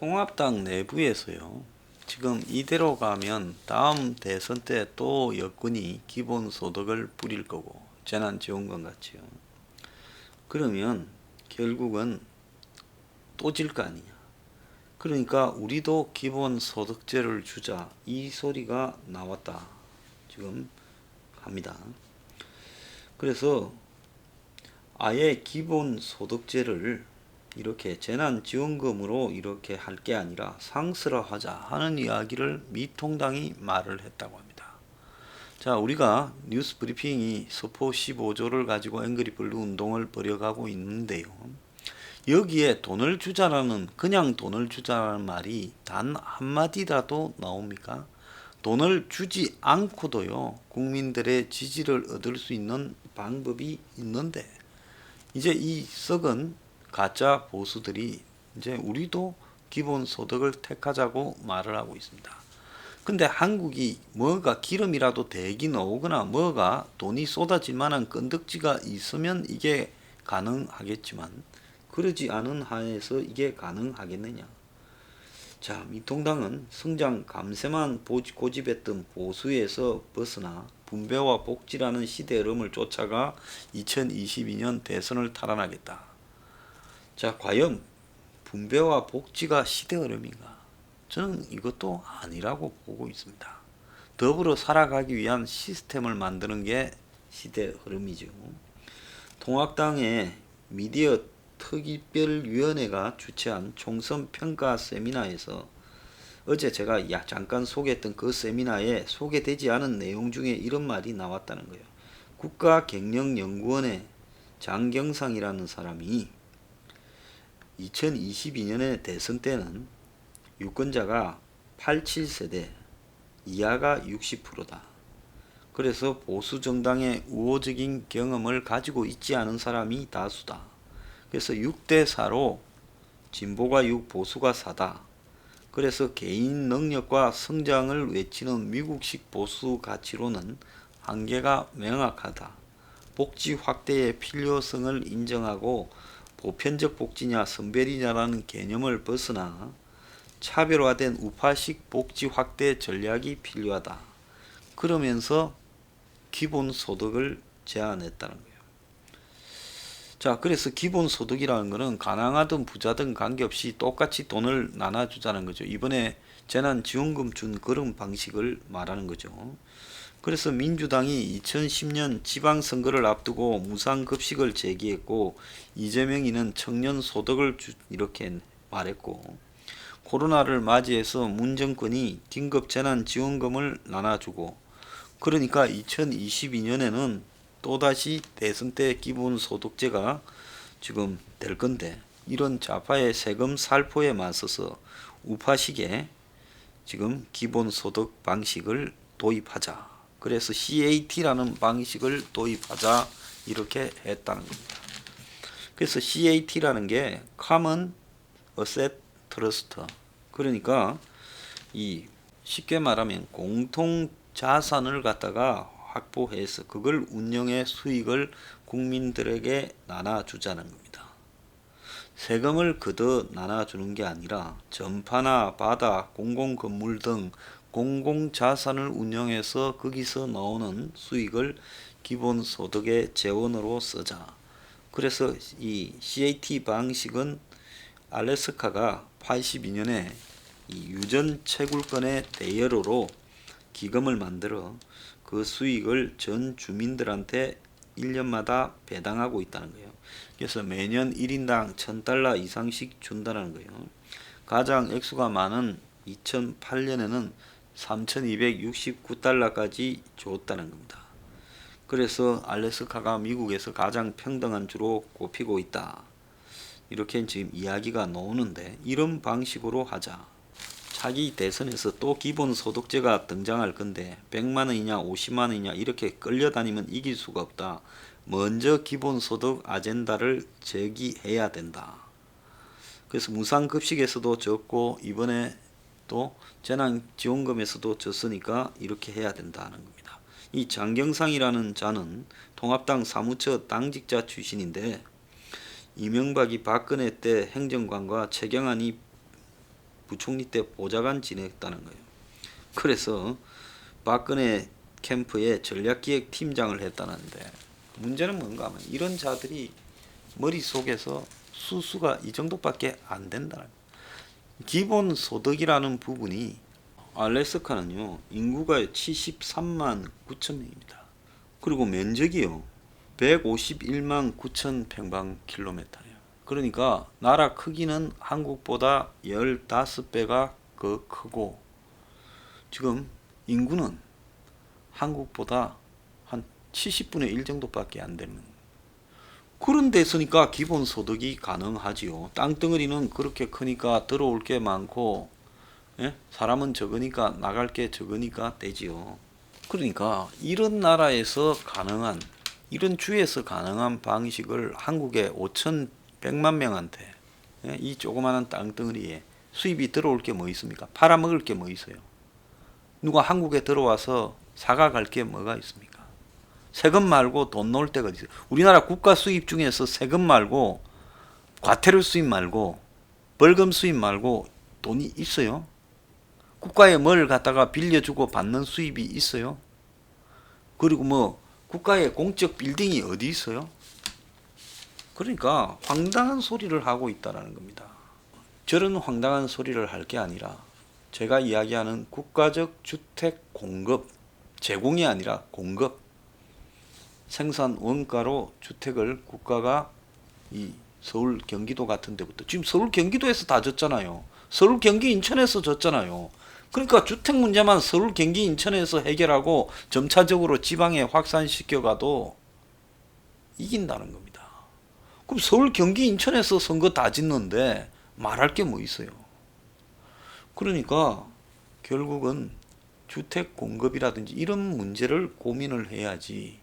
통합당 내부에서요. 지금 이대로 가면 다음 대선 때 또 여권이 기본소득을 뿌릴 거고 재난지원금 같이요. 그러면 결국은 또 질 거 아니냐. 그러니까 우리도 기본소득제를 주자 이 소리가 나왔다. 지금 합니다. 그래서 아예 기본소득제를 이렇게 재난지원금으로 이렇게 할 게 아니라 상설화하자 하는 이야기를 미통당이 말을 했다고 합니다. 자, 우리가 뉴스 브리핑이 서포 15조를 가지고 앵그리블루 운동을 벌여가고 있는데요. 여기에 돈을 주자라는 그냥 돈을 주자라는 말이 단 한마디라도 나옵니까? 돈을 주지 않고도요. 국민들의 지지를 얻을 수 있는 방법이 있는데 이제 이 썩은 가짜 보수들이 이제 우리도 기본소득을 택하자고 말을 하고 있습니다. 근데 한국이 뭐가 기름이라도 대기 나오거나 뭐가 돈이 쏟아질 만한 건덕지가 있으면 이게 가능하겠지만 그러지 않은 한에서 이게 가능하겠느냐. 자, 미통당은 성장 감세만 고집했던 보수에서 벗어나 분배와 복지라는 시대 흐름을 쫓아가 2022년 대선을 탈환하겠다. 자, 과연 분배와 복지가 시대 흐름인가? 저는 이것도 아니라고 보고 있습니다. 더불어 살아가기 위한 시스템을 만드는 게 시대 흐름이죠. 통합당의 미디어 특별위원회가 주최한 총선 평가 세미나에서 어제 제가 잠깐 소개했던 그 세미나에 소개되지 않은 내용 중에 이런 말이 나왔다는 거예요. 국가경영연구원의 장경상이라는 사람이 2022년의 대선 때는 유권자가 87세대 이하가 60%다. 그래서 보수 정당의 우호적인 경험을 가지고 있지 않은 사람이 다수다. 그래서 6대 4로 진보가 6, 보수가 4다. 그래서 개인 능력과 성장을 외치는 미국식 보수 가치로는 한계가 명확하다. 복지 확대의 필요성을 인정하고 보편적 복지냐 선별이냐라는 개념을 벗어나 차별화된 우파식 복지 확대 전략이 필요하다. 그러면서 기본소득을 제안했다는 거예요. 자, 그래서 기본소득이라는 것은 가난하든 부자든 관계없이 똑같이 돈을 나눠주자는 거죠. 이번에 재난지원금 준 그런 방식을 말하는 거죠. 그래서 민주당이 2010년 지방선거를 앞두고 무상급식을 제기했고 이재명이는 청년소득을 이렇게 말했고 코로나를 맞이해서 문정권이 긴급재난지원금을 나눠주고 그러니까 2022년에는 또다시 대선 때 기본소득제가 지금 될 건데 이런 좌파의 세금 살포에 맞서서 우파식의 지금 기본소득 방식을 도입하자. 그래서 CAT라는 방식을 도입하자 이렇게 했다는 겁니다. 그래서 CAT라는 게 Common Asset Trust. 그러니까 이 쉽게 말하면 공통 자산을 갖다가 확보해서 그걸 운영해 수익을 국민들에게 나눠주자는 겁니다. 세금을 그저 나눠주는 게 아니라 전파나 바다, 공공건물 등 공공자산을 운영해서 거기서 나오는 수익을 기본소득의 재원으로 쓰자. 그래서 이 CAT 방식은 알래스카가 82년에 이 유전 채굴권의 대여료로 기금을 만들어 그 수익을 전 주민들한테 1년마다 배당하고 있다는 거예요. 그래서 매년 1인당 $1000 이상씩 준다는 거예요. 가장 액수가 많은 2008년에는 $3269까지 줬다는 겁니다. 그래서 알래스카가 미국에서 가장 평등한 주로 꼽히고 있다. 이렇게 지금 이야기가 나오는데 이런 방식으로 하자. 차기 대선에서 또 기본소득제가 등장할 건데 100만원이냐 50만원이냐 이렇게 끌려다니면 이길 수가 없다. 먼저 기본소득 아젠다를 제기해야 된다. 그래서 무상급식에서도 졌고 이번에 또 재난지원금에서도 졌으니까 이렇게 해야 된다는 겁니다. 이 장경상이라는 자는 통합당 사무처 당직자 출신인데 이명박이 박근혜 때 행정관과 최경환이 부총리 때 보좌관 지냈다는 거예요. 그래서 박근혜 캠프의 전략기획 팀장을 했다는데 문제는 뭔가 하면 이런 자들이 머릿속에서 수수가 이 정도밖에 안 된다는 거예요. 기본 소득이라는 부분이 알래스카는요 인구가 73만 9천 명입니다. 그리고 면적이요 151만 9천 평방킬로미터예요. 그러니까 나라 크기는 한국보다 15배가 더 크고 지금 인구는 한국보다 한 70분의 1 정도밖에 안 되는 그런 데서니까 기본소득이 가능하지요. 땅덩어리는 그렇게 크니까 들어올 게 많고 예? 사람은 적으니까 나갈 게 적으니까 되지요. 그러니까 이런 나라에서 가능한 이런 주에서 가능한 방식을 한국의 5,100만 명한테 예? 이 조그마한 땅덩어리에 수입이 들어올 게 뭐 있습니까? 팔아먹을 게 뭐 있어요? 누가 한국에 들어와서 사가갈 게 뭐가 있습니까? 세금 말고 돈 넣을 데가 어디 있어요? 우리나라 국가 수입 중에서 세금 말고 과태료 수입 말고 벌금 수입 말고 돈이 있어요? 국가에 뭘 갖다가 빌려주고 받는 수입이 있어요? 그리고 뭐 국가의 공적 빌딩이 어디 있어요? 그러니까 황당한 소리를 하고 있다는 겁니다. 저런 황당한 소리를 할 게 아니라 제가 이야기하는 국가적 주택 공급, 제공이 아니라 공급, 생산 원가로 주택을 국가가 이 서울 경기도 같은 데부터 지금 서울 경기도에서 다 졌잖아요. 서울 경기 인천에서 졌잖아요. 그러니까 주택 문제만 서울 경기 인천에서 해결하고 점차적으로 지방에 확산시켜 가도 이긴다는 겁니다. 그럼 서울 경기 인천에서 선거 다 짓는데 말할 게 뭐 있어요. 그러니까 결국은 주택 공급이라든지 이런 문제를 고민을 해야지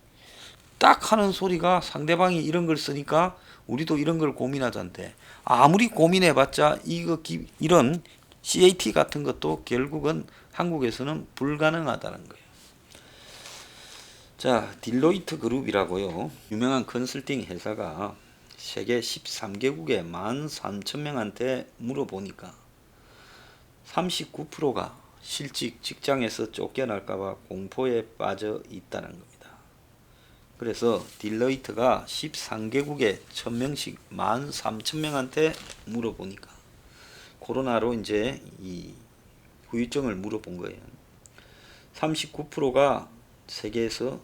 딱 하는 소리가 상대방이 이런 걸 쓰니까 우리도 이런 걸 고민하자는데 아무리 고민해봤자 이런 CAT 같은 것도 결국은 한국에서는 불가능하다는 거예요. 자, 딜로이트 그룹이라고요. 유명한 컨설팅 회사가 세계 13개국에 13,000명한테 물어보니까 39%가 실직 직장에서 쫓겨날까봐 공포에 빠져 있다는 겁니다. 그래서 딜로이트가 13개국에 1000명씩 13,000명한테 물어보니까 코로나로 이제 이 후유증을 물어본 거예요. 39%가 세계에서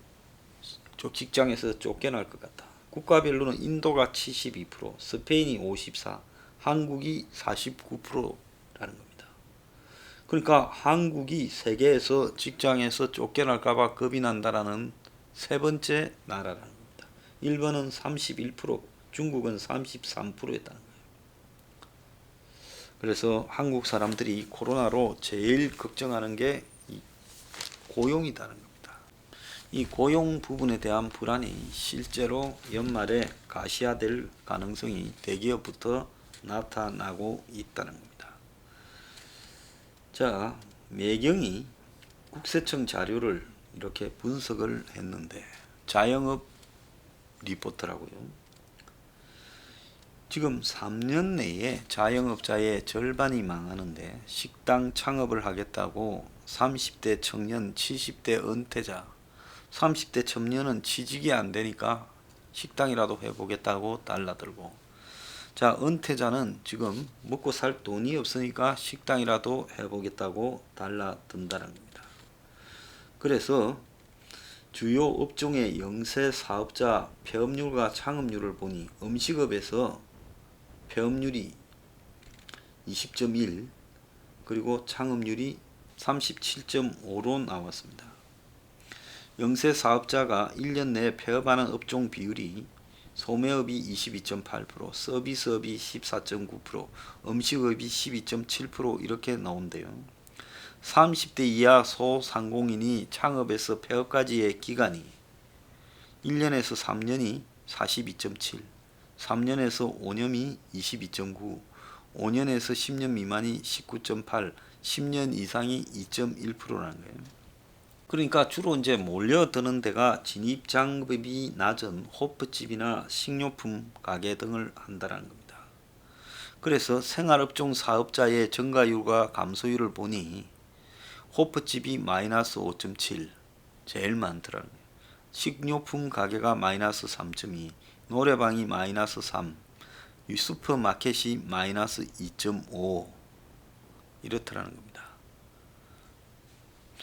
직장에서 쫓겨날 것 같다. 국가별로는 인도가 72%, 스페인이 54%, 한국이 49%라는 겁니다. 그러니까 한국이 세계에서 직장에서 쫓겨날까봐 겁이 난다라는 세 번째 나라라는 겁니다. 일본은 31%, 중국은 33%였다는 거예요. 그래서 한국 사람들이 코로나로 제일 걱정하는 게 고용이다는 겁니다. 이 고용 부분에 대한 불안이 실제로 연말에 가시화될 가능성이 대기업부터 나타나고 있다는 겁니다. 자, 매경이 국세청 자료를 이렇게 분석을 했는데 자영업 리포트라고요. 지금 3년 내에 자영업자의 절반이 망하는데 식당 창업을 하겠다고 30대 청년, 70대 은퇴자, 30대 청년은 취직이 안 되니까 식당이라도 해보겠다고 달라들고, 자, 은퇴자는 지금 먹고 살 돈이 없으니까 식당이라도 해보겠다고 달라든다는 겁니다. 그래서 주요 업종의 영세 사업자 폐업률과 창업률을 보니 음식업에서 폐업률이 20.1 그리고 창업률이 37.5로 나왔습니다. 영세 사업자가 1년 내에 폐업하는 업종 비율이 소매업이 22.8%, 서비스업이 14.9%, 음식업이 12.7% 이렇게 나온대요. 30대 이하 소상공인이 창업에서 폐업까지의 기간이 1년에서 3년이 42.7, 3년에서 5년이 22.9, 5년에서 10년 미만이 19.8, 10년 이상이 2.1%라는 거예요. 그러니까 주로 이제 몰려드는 데가 진입장벽이 낮은 호프집이나 식료품 가게 등을 한다는 겁니다. 그래서 생활업종 사업자의 증가율과 감소율을 보니 호프집이 마이너스 5.7 제일 많더라고요. 식료품 가게가 마이너스 3.2, 노래방이 마이너스 3, 슈퍼마켓이 마이너스 2.5 이렇더라는 겁니다.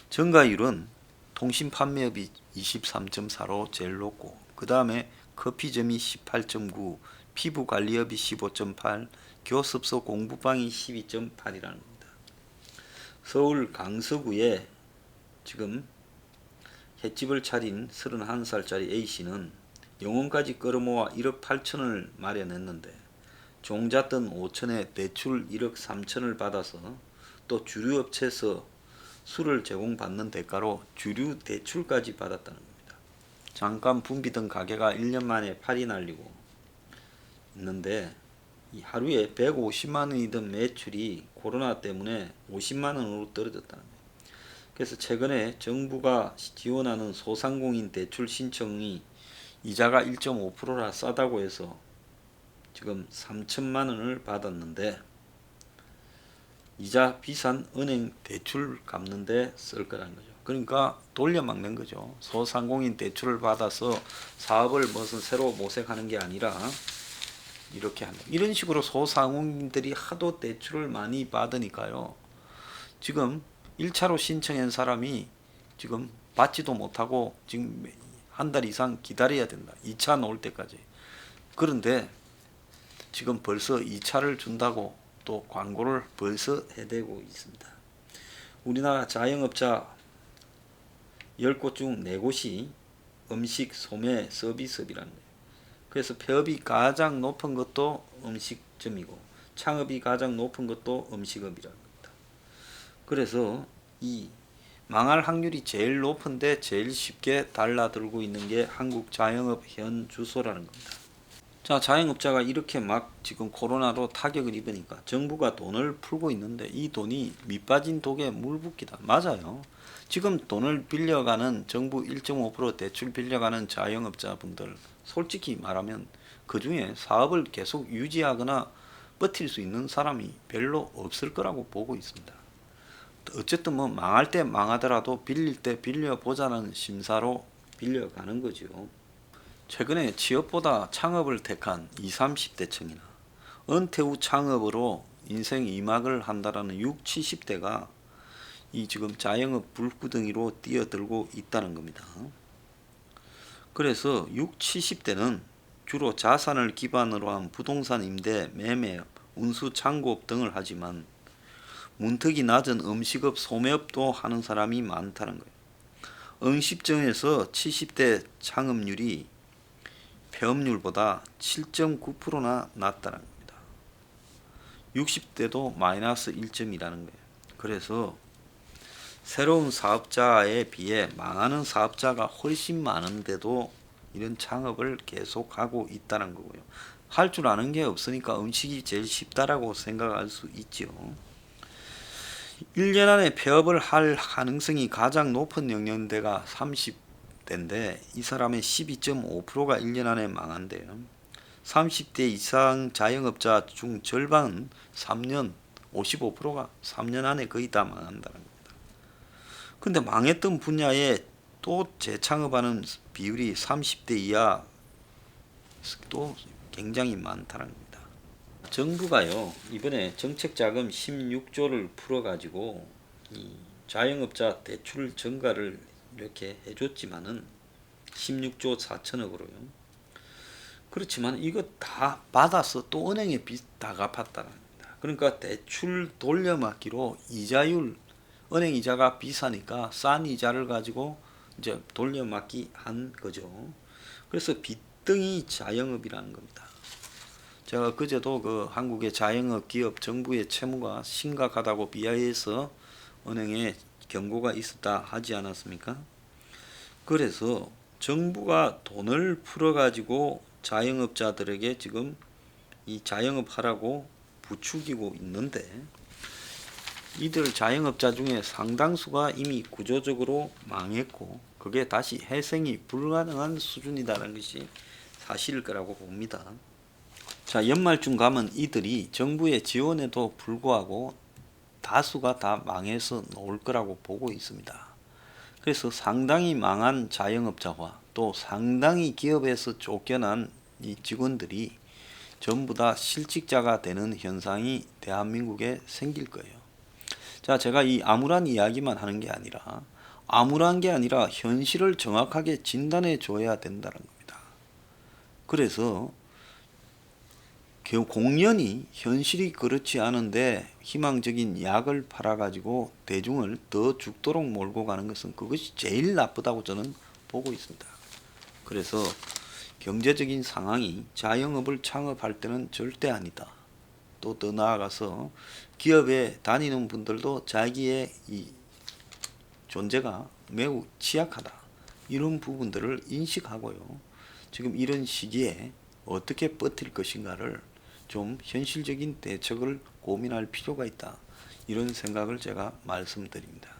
증가율은 통신 판매업이 23.4로 제일 높고 그 다음에 커피점이 18.9, 피부관리업이 15.8, 교습소 공부방이 12.8이라는 겁니다. 서울 강서구에 지금 횟집을 차린 31살짜리 A씨는 영혼까지 끌어모아 1억 8천을 마련했는데 종잣돈 5천에 대출 1억 3천을 받아서 또 주류업체에서 술을 제공받는 대가로 주류 대출까지 받았다는 겁니다. 잠깐 붐비던 가게가 1년 만에 팔이 날리고 있는데 이 하루에 150만원이던 매출이 코로나 때문에 50만원으로 떨어졌다는 거예요. 그래서 최근에 정부가 지원하는 소상공인 대출 신청이 이자가 1.5%라 싸다고 해서 지금 3천만원을 받았는데 이자 비싼 은행 대출 갚는데 쓸 거라는 거죠. 그러니까 돌려막는 거죠. 소상공인 대출을 받아서 사업을 무슨 새로 모색하는 게 아니라 이렇게 한다. 이런 식으로 소상공인들이 하도 대출을 많이 받으니까요. 지금 1차로 신청한 사람이 지금 받지도 못하고 지금 한 달 이상 기다려야 된다. 2차 나올 때까지. 그런데 지금 벌써 2차를 준다고 또 광고를 벌써 해대고 있습니다. 우리나라 자영업자 10곳 중 4곳이 음식, 소매, 서비스업이라는 거예요. 그래서 폐업이 가장 높은 것도 음식점이고 창업이 가장 높은 것도 음식업이라는 겁니다. 그래서 이 망할 확률이 제일 높은데 제일 쉽게 달라들고 있는 게 한국 자영업 현 주소라는 겁니다. 자, 자영업자가 이렇게 막 지금 코로나로 타격을 입으니까 정부가 돈을 풀고 있는데 이 돈이 밑빠진 독에 물 붓기다. 맞아요. 지금 돈을 빌려가는 정부 1.5% 대출 빌려가는 자영업자분들 솔직히 말하면 그 중에 사업을 계속 유지하거나 버틸 수 있는 사람이 별로 없을 거라고 보고 있습니다. 어쨌든 뭐 망할 때 망하더라도 빌릴 때 빌려보자는 심사로 빌려가는 거죠. 최근에 취업보다 창업을 택한 20, 30대층이나 은퇴 후 창업으로 인생 2막을 한다라는 60, 70대가 이 지금 자영업 불구덩이로 뛰어들고 있다는 겁니다. 그래서 60, 70대는 주로 자산을 기반으로 한 부동산 임대, 매매, 운수, 창고업 등을 하지만 문턱이 낮은 음식업, 소매업도 하는 사람이 많다는 거예요. 음식점에서 70대 창업률이 폐업률보다 7.9%나 낮다는 겁니다. 60대도 마이너스 1점이라는 거예요. 그래서 새로운 사업자에 비해 망하는 사업자가 훨씬 많은데도 이런 창업을 계속하고 있다는 거고요. 할 줄 아는 게 없으니까 음식이 제일 쉽다라고 생각할 수 있죠. 1년 안에 폐업을 할 가능성이 가장 높은 연령대가 30대인데 이 사람의 12.5%가 1년 안에 망한대요. 30대 이상 자영업자 중 절반은 3년, 55%가 3년 안에 거의 다 망한다는 겁니다. 근데 망했던 분야에 또 재창업하는 비율이 30대 이하 또 굉장히 많다는 겁니다. 정부가요 이번에 정책자금 16조를 풀어가지고 이 자영업자 대출 증가를 이렇게 해줬지만은 16조 4천억으로요. 그렇지만 이거 다 받아서 또 은행에 빚 다 갚았다는 겁니다. 그러니까 대출 돌려막기로 이자율 은행 이자가 비싸니까 싼 이자를 가지고 이제 돌려막기 한 거죠. 그래서 빚덩이 자영업이라는 겁니다. 제가 그제도 그 한국의 자영업 기업 정부의 채무가 심각하다고 비하해서 은행에 경고가 있었다 하지 않았습니까? 그래서 정부가 돈을 풀어가지고 자영업자들에게 지금 이 자영업 하라고 부추기고 있는데 이들 자영업자 중에 상당수가 이미 구조적으로 망했고 그게 다시 회생이 불가능한 수준이라는 것이 사실일 거라고 봅니다. 자, 연말쯤 가면 이들이 정부의 지원에도 불구하고 다수가 다 망해서 놓을 거라고 보고 있습니다. 그래서 상당히 망한 자영업자와 또 상당히 기업에서 쫓겨난 이 직원들이 전부 다 실직자가 되는 현상이 대한민국에 생길 거예요. 자, 제가 이 암울한 이야기만 하는 게 아니라 암울한 게 아니라 현실을 정확하게 진단해 줘야 된다는 겁니다. 그래서 공연히 현실이 그렇지 않은데 희망적인 약을 팔아가지고 대중을 더 죽도록 몰고 가는 것은 그것이 제일 나쁘다고 저는 보고 있습니다. 그래서 경제적인 상황이 자영업을 창업할 때는 절대 아니다. 또 더 나아가서 기업에 다니는 분들도 자기의 이 존재가 매우 취약하다. 이런 부분들을 인식하고요. 지금 이런 시기에 어떻게 버틸 것인가를 좀 현실적인 대책을 고민할 필요가 있다. 이런 생각을 제가 말씀드립니다.